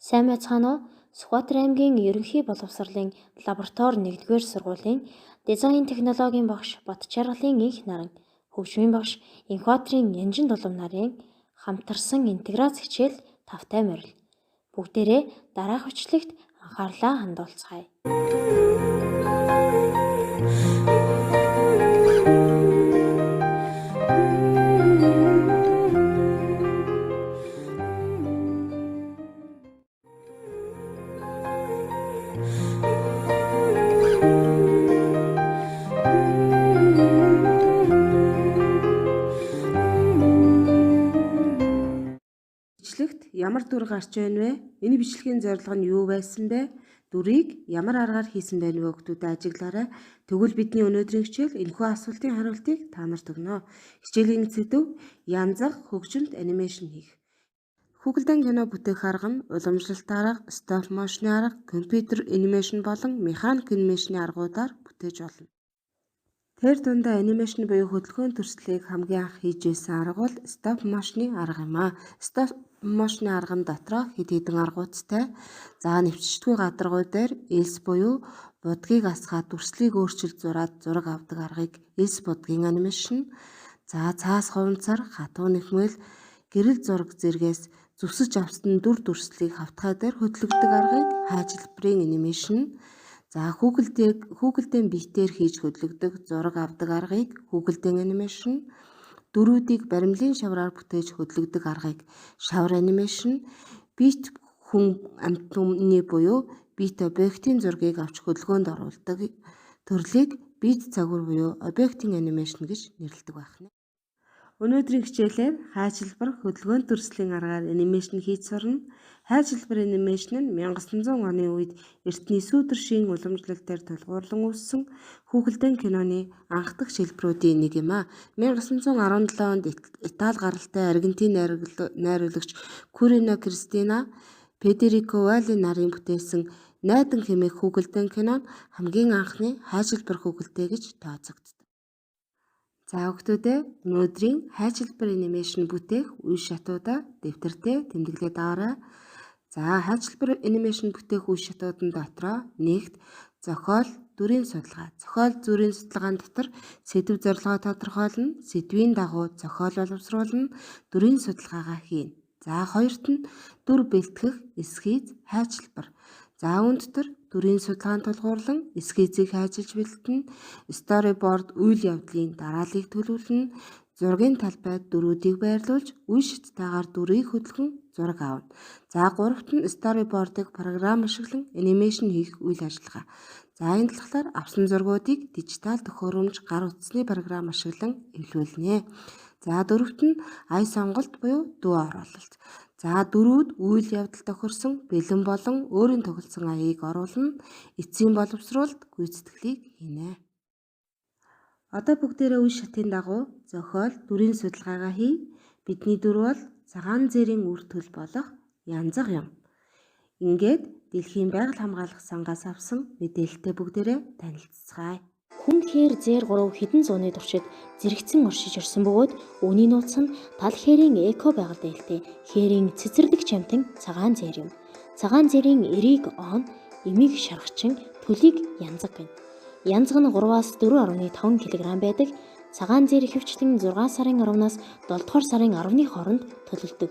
Сайн байцгаана уу? Сүхбаатар аймгийн ерөнхий боловсролын лаборатори 1-р сургуулийн дизайн технологийн багш Батчааргалын инх наран, хөгжмийн багш Инхбаатрын Янжин Дулам нарын хамтарсан интеграц хичээл тавтай морил. Бүгдээрээ дараах бичлэгт анхаарлаа хандуулцгаая. Бичлэгт ямар дүр гарч байна вэ? Энэ бичлэгийн зорилго нь юу байсан бэ? Дүрийг ямар аргаар хийсэн байна вэ хүүхдүүдэд ажиглаарай. Тэгвэл бидний өнөөдрийн хичээл энэхүү асуултын хариултыг та нарт өгнө. Хичээлийн сэдэв янзах хөгжимд анимашн хийх. Хүүхэлдэйн кино бүтээх арга нь уламжлалт арга, стоп мошны арга, компьютер анимашн болон механик анимашны аргуудаар бүтээж болно. Тэр дундаа анимашн буюу хөдөлгөөний төрслийг хамгийн анх хийж байсан арга бол стоп мошны арга юм аа. Стоп мошны арган дотроо хэд хэдэн аргуудтай. За нэвччихгүй гадаргуу дээр элс буюу будгийг асгаад төрслийг өөрчилж зураад зураг авдаг аргыг элс будгийн анимашн. За цаас хуванцар, хатуу нэхмэл, гэрэл зураг зэргээс зүсэж авсан дүр төрслийг хавтгай дээр хөдлөгдөг аргыг хайжилбарын анимашн. За хүүхэлдэйн биетээр хийж хөдлөгдөг зураг авдаг аргыг хүүхэлдэйн анимашн. Дөрүүдийг баримлын шавраар бүтээж хөдлөгдөг аргыг шавар анимашн. Биет хүн амьд түмний буюу биет объектын зургийг авч хөдөлгөөнд оруулдаг төрлийг биет цагур буюу объектын анимашн гэж нэрлэдэг байна. Өнөөдрийн хичээлээр хайжилбар хөдөлгөөний төрслийн аргаар анимашн хийж сурна. Хайжилбар анимашн нь 1900 оны үед эртний сүүдэршийн уламжлалтаар тулгуурлан үүссэн хүүхэлдэйн киноны анх дахь шилбэрүүдийн нэг юм аа. 1917 онд Итали гаралтай Аргентин найруулагч Курино Кристина Федерико Валли нарын бүтээсэн Найдан хэмээх хүүхэлдэйн кино нь хамгийн анхны хайжилбар хүүхэлдэй гэж тооцогддог. За хүүхдүүдээ өнөөдрийн хайжилбар анимашн бүтээх үе шатуудаа дэвтэртээ тэмдэглээд аваарай. За хайжилбар анимашн бүтээх үе шатуудын дотроо нэгт зохиол, дүрийн судалгаа. Зохиол, дүрийн судалгаан дотор сэдв зорилгоо тодорхойлно, сэдвийн дагуу зохиол боловсруулна, дүрийн судалгаагаа хийнэ. За хоёрт нь дүр бэлтгэх, эскиз, хайжилбар. За үүнд дүрийн судалгаанд тулгуурлан эскизийг хайжилж бэлтэнэ, сториборд үйл явдлын дарааллыг төлөвлөнө, зургийн талбайд дүрүүдийг байрлуулж үе шаттайгаар дүрийг хөдөлгөн зураг аавна. За гуравт нь сторибордыг програм ашиглан анимашн хийх үйл ажиллагаа. За энэ талаар авсан зургуудыг дижитал төхөөрөмж гар утасны програм ашиглан эвлүүлнэ. За дөрөвт нь ая сонголт буюу дуу оруулалт. За дөрүүд үйл явдал тохирсон бэлэн болон өөрийн тоглосон аяыг оруулна, эцсийн боловсруулалт гүйцэтгэлийг хийнэ. Одоо бүгдээрээ үе шатын дагуу зохиол, дүрийн судалгаагаа хий. Бидний дүр бол цагаан зээрийн үр төлб болох янзах юм. Ингээд Дэлхийн байгаль хамгаалах сангаас авсан мэдээлэлтэй бүгдээрээ танилццгаая. Хүн хээр зээр 3 хэдэн зууны туршид зэрэгцэн оршиж ирсэн бөгөөд үүний нууц нь тал хээрийн эко байгаль дээлтэй хээрийн цэцэрлэг чамтан цагаан зээр юм. Цагаан зээрийн эрийг он, эмийг шаргачин, төлийг янзаг гэнэ. Янзаг нь 3-аас 4.5 кг байдаг. Цагаан зээр ихэвчлэн 6 сарын 10-наас 7 дугаар сарын 10-ны хооронд төлөвлөдөг.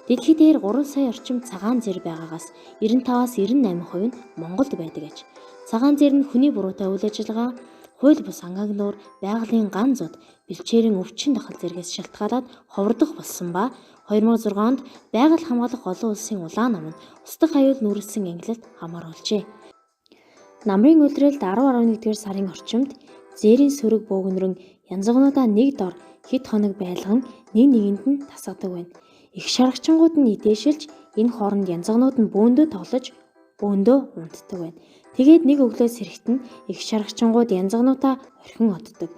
Дэлхийд дээр 3 сая орчим цагаан зээр байгаагаас 95-аас 98% нь Монголд байдаг аж. Цагаан зээр нь хүний буруутай үйл ажиллагаа, хууль бус ангаагнуур, байгалийн ган зод, бэлчээрийн өвчин дахал зэргээс шалтгаалаад ховрдох болсон ба 2006 онд байгаль хамгаалах олон улсын улаан нам нь устдах аюул нүүрлсэн ангилалд хамааруулжээ. Намрын улиралд 10-11-р сарын орчимд зээрийн сөрөг бөөгнөрөн янзагнуудаа нэг дор хэд хоног байлган нэгэнд нь тасгадаг байна. Их шаргачингууд нь идээшилж энэ хооронд янзагнууд нь бөөндөө тоглож бөөндөө унтдаг байна. Тэгээд нэг өглөөс эрэхт нь их шаргачингууд янзагнуудаа орхин оддог.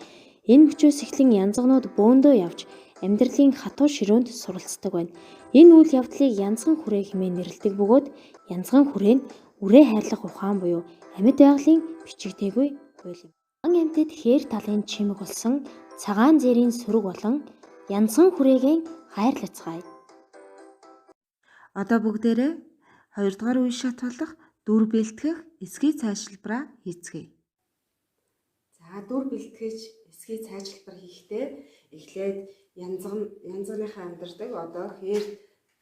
Энэ мөчөөс эхлэн янзагнууд бөөндөө явж амьдралын хатуу ширөөнд суралцдаг байна. Энэ үйл явдлыг янзган хүрээ хэмээн нэрлэдэг бөгөөд янзган хүрээ нь үрээ хайрлах ухаан буюу амьд байгалийн бичигдээгүй хууль юм. Амьтад хээр талын чимэг болсон цагаан зээрийн сөрөг болон янзган хүрээгээ хайрлацгаая. Одоо бүгдээрээ Хоёрдугаар үе шат болох дүр бэлтгэх эсгий цайшилбараа хийцгээе. За дүр бэлтгэж эсгий цайшилбар хийхдээ эхлээд янзныхаа амьдардаг одоо хээр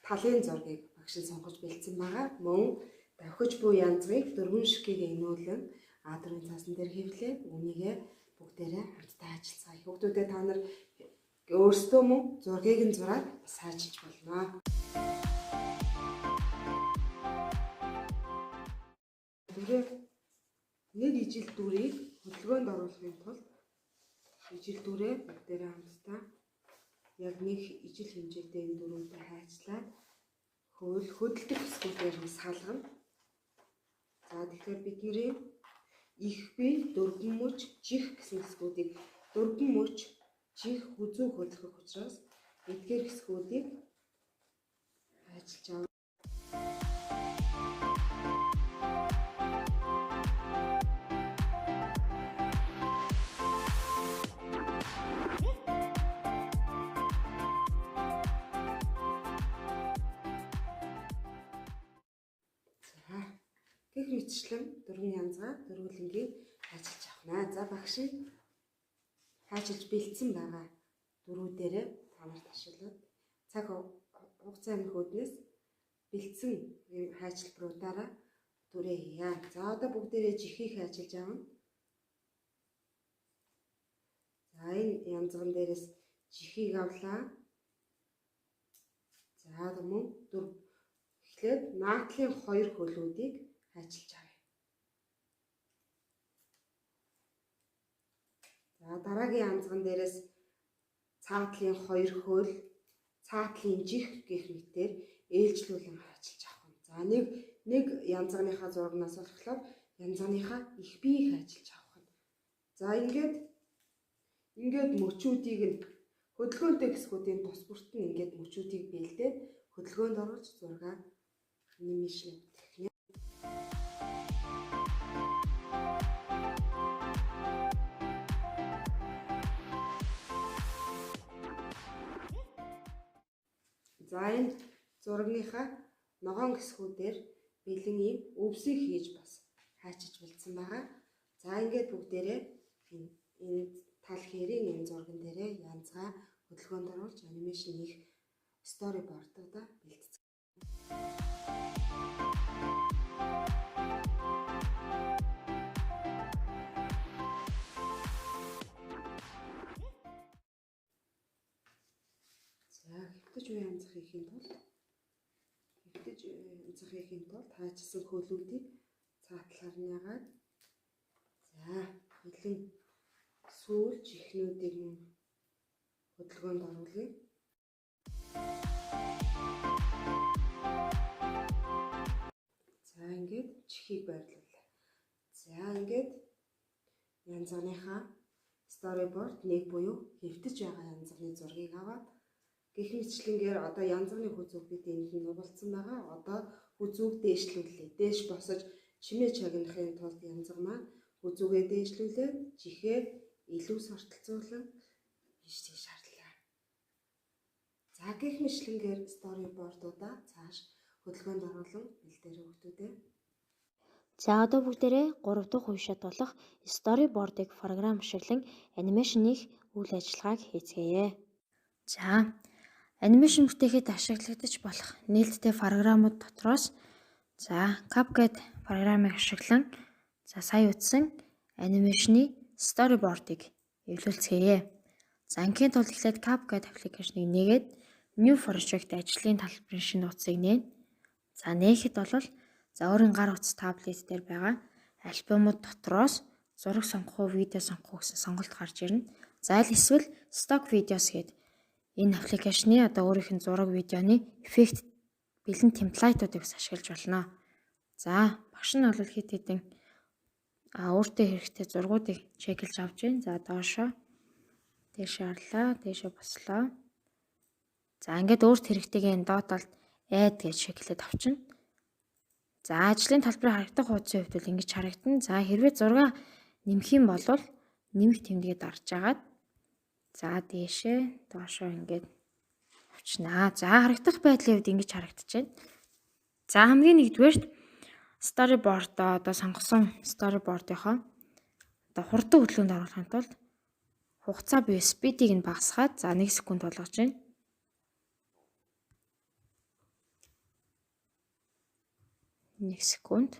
талын зургийг багш нь сонгож бэлдсэн байгаа. Мөн давхиж буй янзыг дөрвөн ширхгийг инүүлэн А4-ын цаасан дээр хэвлээд үнийгээ бүгдээрээ хамтдаа ажиллацгаая. Хүүхдүүдээ та нар өөрсдөө мөн зургийг нь зураад сайжилж болно. Тэгээд нэг ижил дүрийг хөдөлгөөнд оруулахын тулд ижил дүрээ бүгдээрээ хамтдаа яг нэг ижил хэмжээтэй энэ дөрвөнтэй хайцлаад хөдөлгөх хэсгүүдээр нь салгана. За тэгэхээр бидний их бие дөрвөн мөч чих гэсэн хэсгүүдийг дөрвөн мөч чих хүзүү хөдөлгөх учраас эдгээр хэсгүүдийг хайчилж авна. Гэх мэтчлэн дөрвөн янзгаа дөрвөлнгийн хайчилж авна. За багш нь хайчилж бэлдсэн байгаа дөрвүүдээрээ та нарт ашиглаад цаг хугацаа амих үүднээс бэлдсэн хайчилбаруудаараа дүрээ хийя. За одоо бүгдээрээ жихийг хайчилж авна. За энэ янзган дээрээс жихийг авлаа. За мөн эхлээд наадлын хоёр хөлүүдийг хайчилж авъя. За дараагийн янзган дээрээс цаатлын хоёр хөл, цаатлын жих гэх мэтээр ээлжлүүлэн хайчилж авах нь. За нэг янзганыхаа зурагнаас болохоор янзганыхаа их биеийг хайчилж авах нь. За ингээд мөчүүдийг нь хөдөлгөөнтэй хэсгүүдийн тус бүрт нь ингээд мөчүүдийг бэлдээд хөдөлгөөнд оруулж зургаа анимашн гэх. За энэ зурагныхаа ногоон хэсгүүдээр бэлэн ийм өвсийг хийж бас хайчиж бэлдсэн байгаа. За ингээд бүгдээрээ энэ тал хэрийн энэ зурган дээрээ янзгаа хөдөлгөөнд оруулж анимашн хийх storyboard-уудаа бэлтгэж. За хэвтэж буй янзах хийхийн тулд хайчилсан хөлүүдийг цаатлаар нь ягаад бэлэн сүүл чихнүүдийг мөн хөдөлгөөнд оруулъя. За ингээд чихийг байрлуулъя. За ингээд янзганыхаа storyboard нэг буюу хэвтэж байгаа янзганы зургийг аваад гэх мэтчлэнгээр одоо янзганы хүзүүг бид энд нь нугалсан байгаа. Одоо хүзүүг дээшлүүлээ. Дээш босож чимээ чагнахын тулд янзга маань хүзүүгээ дээшлүүлээд жихээ илүү сортолцуулан биш шаардлаа. За гэх мэтчлэнгээр storyboard-уудаа цааш хөдөлгөөнд оруулан бэлдээрэй хүүхдүүдээ. За одоо бүгдээрээ 3 дахь үе шат болох storyboard-ыг програм ашиглан анимашных үйл ажиллагааг хийцгээе. За анимашн бүтээхэд ашиглагдаж болох нээлттэй програмууд дотроос CapCut програмыг ашиглан сая утсан анимашны storyboard-ыг эвлүүлцгээе. За ингийн тулд эхлээд CapCut аппликейшнийг нээгээд New Project ажлын талбарын шинэ утсыг нээн. За нээхэд бол өөрийн гар утас таблет дээр байгаа альбомууд дотроос зураг сонгох уу, видео сонгох уу гэсэн сонголт гарч ирнэ. За аль эсвэл stock videos гэдэг энэ аппликейшны одоо өөрийнх нь зураг, видеоны эффект бэлэн темплейтуудыг бас ашиглаж болно. За багш нь бол хэд хэдэн өөртөө хэрэгтэй зургуудыг чеклж авч байна. За доошоо дээшээ харлаа, дээшээ бослоо. За ингээд өөрт хэрэгтэйгээ доотлолт add гэж чеклээд авчна. За ажлын талбарын харагдах хуудсын хувьд бол ингэж харагдана. За хэрвээ зураг нэмэх юм бол нэмэх тэмдгээд орж агаад за дээшээ доошоо ингээд авчнаа. За харагдах байдлын хувьд ингэж харагдаж байна. За хамгийн нэгдүгээрт storyboard-оо одоо сонгосон storyboard-ийнхоо одоо хурдан хөдөлгөөнд оруулахын тулд хугацаа буюу speed-ийг нь багасгаад за 1 секунд болгож байна. Нэг секунд.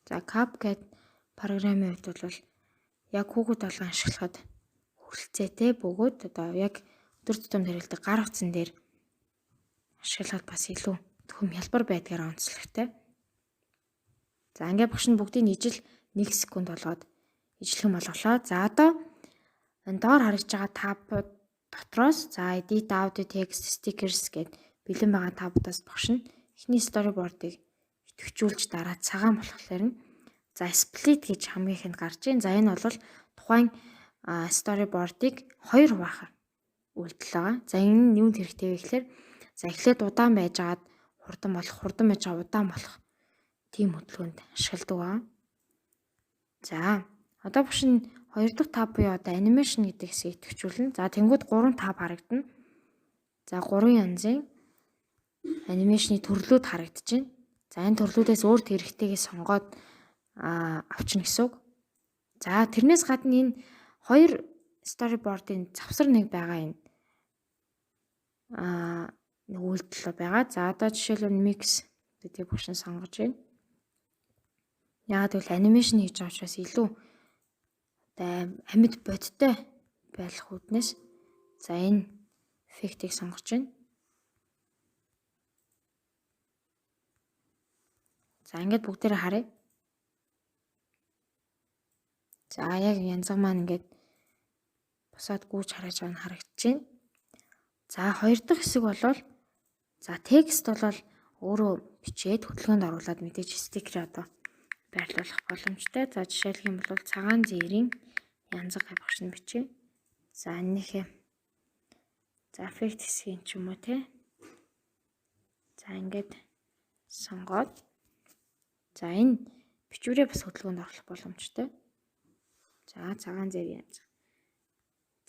За CapCut програмын хувьд бол яг хүүхэд болгон ашиглахад хүрэлцээтэй бөгөөд одоо яг өдөр тутам хэрэглэдэг гар утсан дээр ашиглахад бас илүү төхөм хялбар байдгаараа онцлогтой. За ингээд багш нь бүгдийг ижил 1 секунд болгоод ижлэхэн болголоо. За одоо энэ доор харагдж байгаа табууд дотроос за edit audio text stickers гэд бэлэн байгаа табуудаас багш нь эхний storyboard-ыг идэвхжүүлж дараа цагаан болохоор нь за split гэж хамгийн ихэнд гарч ийн. За энэ бол тухайн storyboard-ыг 2 хуваах үйлдэл байгаа. За энэ нь юунд хэрэгтэй вэ гэхээр за эхлээд удаан байжгаад хурдан болох, хурдан байж байгаа удаан болох тийм хөдөлгөөнд ашигладаг ба. За одоо багш нь 2 дахь таб буюу одоо animation гэдэг хэсгийг идэвхжүүлнэ. За тэнгууд 3 таб харагдана. За 3 янзын анимашны төрлүүд харагдаж байна. За энэ төрлүүдээс өөрт хэрэгтэйгээ сонгоод авчна гэсэн үг. За тэрнээс гадна энэ 2 storyboard-ын завсар нэг байгаа энэ нэг үйлдэл байгаа. За одоо жишээлбэл mix гэдэг багш нь сонгож байна. Яагаад гэвэл анимашн хийж байгаа учраас илүү одоо амьд бодтой байх үүднээс за энэ эффектийг сонгож байна. За ингээд бүгдээрээ харъя. За яг янзаг маань ингээд бусаад гүйж хараж байгаа нь харагдаж байна. За 2 дахь хэсэг болвол за текст бол өөрөө бичээд хөдөлгөөнд оруулаад мэдээж стикер одоо байрлуулах боломжтой. За жишээлх юм бол цагаан зээрийн янзаг багш нь бичээ. За энэхээ за effect хэсгийн ч юм уу те. За ингээд сонгоод за энэ бичвэрээ бас хөдөлгөөнд оруулах боломжтой. За цагаан зэр янз.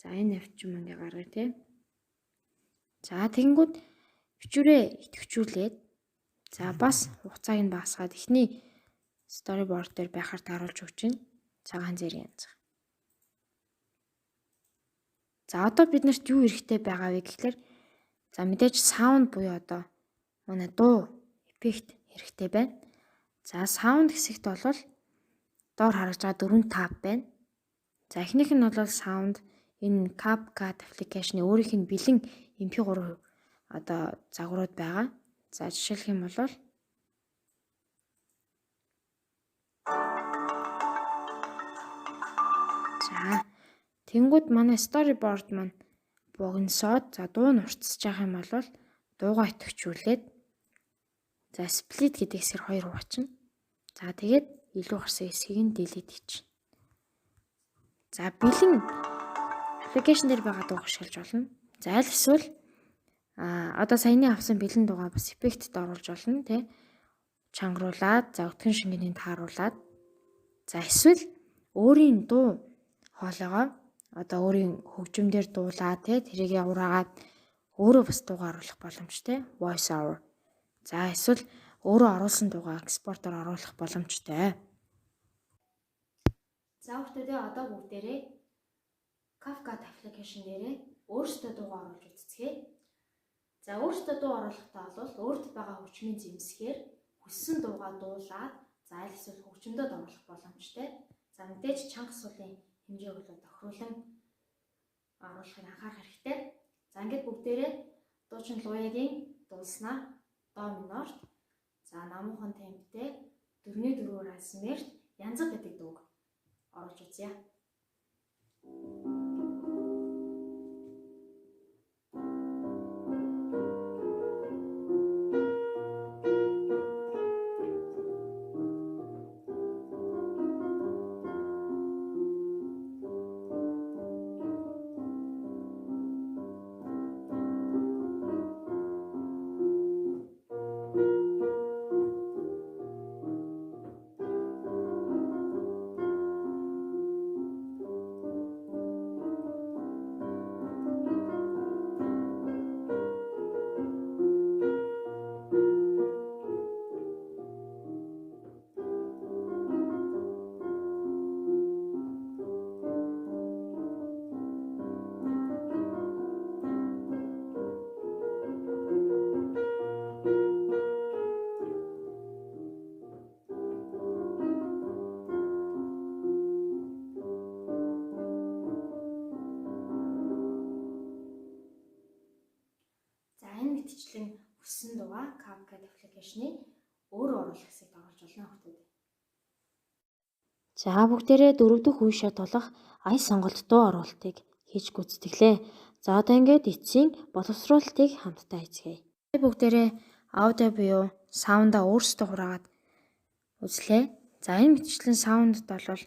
За энэ авчим ингээ гаргая те. За тэгэнгүүт бичвэрээ идэвхжүүлээд за бас хугацааг нь багасгаад эхний storyboard дээр байхаар тааруулж өгч байна. Цагаан зэр янз. За одоо биднэрт юу хэрэгтэй байгаа вэ гэхээр за мэдээж sound буюу одоо манай дуу эффект хэрэгтэй байна. За sound хэсэгт бол доор харагдж байгаа 4 tab байна. За эхнийх нь бол sound энэ CapCut application-ы өөрийнх нь бэлэн MP3 одоо загварууд байгаа. За жишээлх юм бол за тэнгууд манай storyboard маань богиносоод за дуу нь уртсаж байгаа юм бол дуугаа идэвхжүүлээд за split гэдэг хэсгээр 2 хуваачна. За тэгээд илүү гарсан хэсгийг нь delete хийчихнэ. За бэлэн application дээр байгаа дууг ашиглаж болно. За аль эсвэл одоо саяны авсан бэлэн дуугаа бас эффектэд оруулж болно тий. Чангруулад за өтгөн шингэнийг тааруулад за эсвэл өөрийн дуу хоолойгоо одоо өөрийн хөгжмөөр дуулаа тий тэрийг ураагаад өөрөө бас дуугаа оруулах боломжтой voice over. За эсвэл өөрөө оруулсан дуугаа экспортоор оруулах боломжтой. За өөртөө одоо бүгдээрээ CapCut application дээрээ өөрсдөө дуугаа оруулж үзцгээе. За өөрсдөө дуу оруулахдаа бол өөрт байгаа хөгжмийн зэмсгээр хүссэн дуугаа дуулаад за аль эсвэл хөгжмөдөд оруулах боломжтой. За мэдээж чанга суулын хэмжээг бол тохируулан оруулахыг анхаарах хэрэгтэй. За ингээд бүгдээрээ дуучин Луягийн дуулснаар до минорт за намуухан темптэй 4/4 размерт янзаг гэдэг дууг оруулж үзье. хүссэн дуугаа CapCut аппликейшны өөрөө оруулах хэсэгт оруулж болно хүүхдүүд. За бүгдээрээ 4 дахь үе шат болох ая сонголт дуу оруулалтыг хийж гүйцэтгэлээ. За одоо ингээд эцсийн боловсруулалтыг хамтдаа хийцгээе. Бүгдээрээ аудио буюу саунда өөрсдөө хураагаад үзлээ. За энэ мэтчлэн саундд бол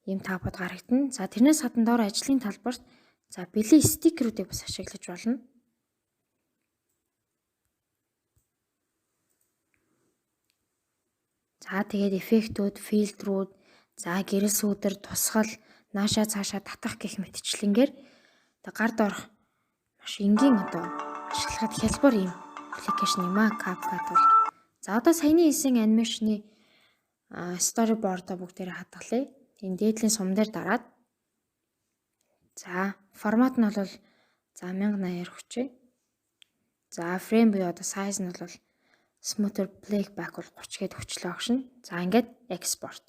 ийм таапад гарагдана. За тэрнээс гадна доор ажлын талбарт за бэлэн стикерүүдийг бас ашиглаж болно. За тэгээд эффектүүд, фильтрүүд, за гэрэл сүүдэр, тусгал, наашаа цаашаа татах гэх мэтчлэнгээр гард орох маш энгийн ашиглахад хялбар юм аппликейшн юм аа CapCut бол. За одоо саяны хийсэн анимашны storyboard-а бүгдээрээ хадгалъя. Энэ дээдлийн сум дээр дараад. За формат нь бол за 1080 хүчээ. За фрейм буюу size нь бол smoother playback бол 30 гээд хүчлээ огшно. За ингээд export.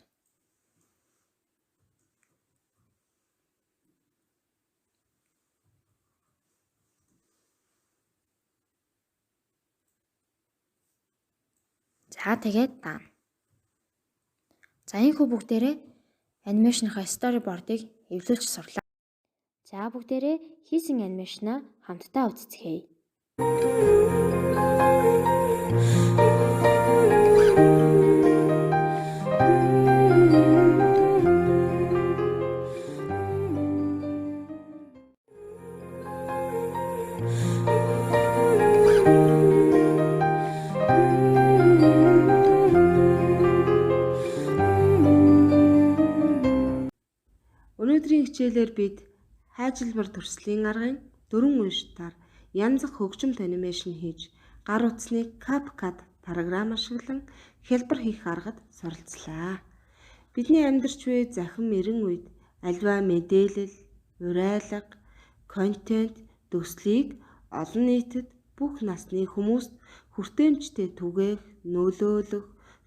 За тэгээд даана. За энэхүү бүгдээрээ анимашныхаа storyboard-ыг эвлүүлж сурлаа. За бүгдээрээ хийсэн анимашнаа хамтдаа үздэцгээе. Өнөөдрийн хичээлээр бид хайжилбар төрслийн аргын 4 уншдаар янз бүр хөгжимт анимашн хийж гар утсныг CapCut програм ашиглан хялбар хийх аргад суралцлаа. Бидний амьдарч буй захин эрен үед альва мэдээлэл, урайлга, контент, төслийг олон нийтэд бүх насны хүмүүст хүртээмжтэй түгээх, нөлөөлөх,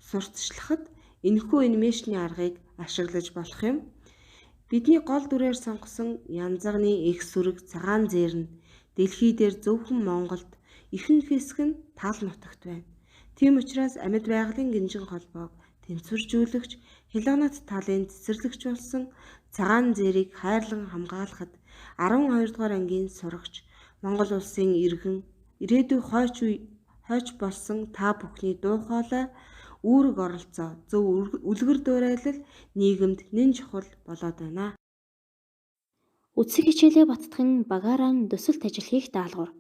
сурталчлахад энэхүү анимашны аргыг ашиглаж болох юм. Бидний гол дүрээр сонгосон янзганы их сүрэг цагаан зээр нь дэлхий дээр зөвхөн Монголд ихэнх хэсэг нь тал нутагт байна. Тийм учраас амьд байгалийн гинжин холбоог тэнцвэржүүлэгч, хялганат талын цэцэрлэгч болсон цагаан зээрийг хайрлан хамгаалахад 12 дугаар ангийн сурагч, Монгол улсын иргэн, ирээдүйн хойч болсон та бүхний дуу хоолой үүрэг оролцоо, зөв үлгэр дуурайлал нийгэмд нэн чухал болоод байна. Үтсэг хичээлээ баттган багаараа төсөлт ажил хийх даалгавар.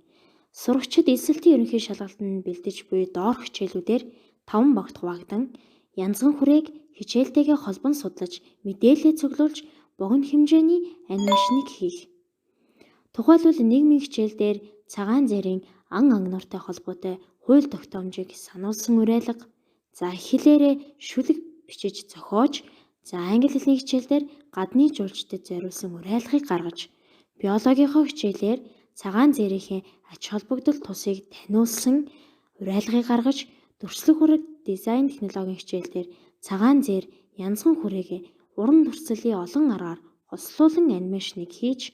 Сурагчид эзэлтийн ерөнхий шалгалтанд бэлдэж буй доорх хичээлүүдээр 5 багт хуваагдан янзган хүрээг хичээлтэйгээ холбон судлаж, мэдээлэл цуглуулж, богино хэмжээний анимашныг хийх. Тухайлбал нийгмийн хичээлдээр цагаан зээрийн ангнууртай холбоотой хууль тогтоомжийг сануулсан урайлга, за хэлээрээ шүлэг бичиж зохиож, за англи хэлний хичээлдэр гадны жуулчдад зориулсан урайлгыг гаргаж, биологийнхоо хичээлээр цагаан зээрийнхээ ач холбогдол тусыг таниулсан урайлгыг гаргаж, төрслөг хүрэг дизайн технологийн хичээлдэр цагаан зээр янзган хүрээгээ уран дүрслэлийн олон аргаар хослуулан анимашныг хийж,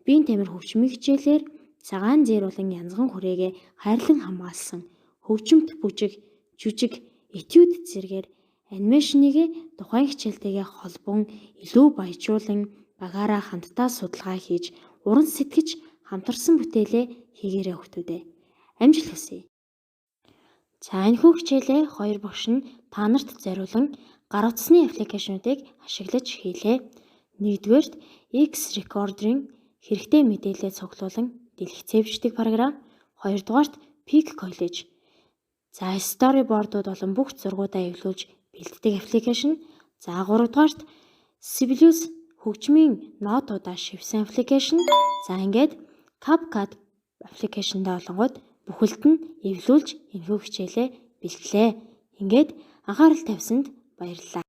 биеийн тамир хөгжмийн хичээлээр цагаан зээр болон янзган хүрээгээ хайрлан хамгаалсан хөгжимт жүжиг этюд зэргээр анимашныг тухайн хичээлтэйгээ холбон илүү баяжуулан багаараа хамтдаа судалгаа хийж уран сэтгэж хамтарсан бүтээлээ хийгээрэй хүүхдүүдээ. Амжилт хүсье. За энэхүү хичээлээ хоёр багш нь та нарт зориулан гар утасны аппликейшнуудыг ашиглаж хийлээ. Нэгдүгээрт X Recorder-ын хэрэгтэй мэдээлэл цуглуулан дэлгэцээвчдэг програм, хоёрдугаарт Peak College. За storyboard-ууд болон бүх зургуудаа эвлүүлж бэлддэг аппликейшн. За гуравдугаарт Sibelius хөгжмийн нотуудаа шивсэн аппликейшн. За ингээд CapCut аппликейшндээ олонгууд бүхэлд нь эвлүүлж энэхүү хичээлээ бэлтлээ. Ингээд анхаарал тавьсанд баярлалаа.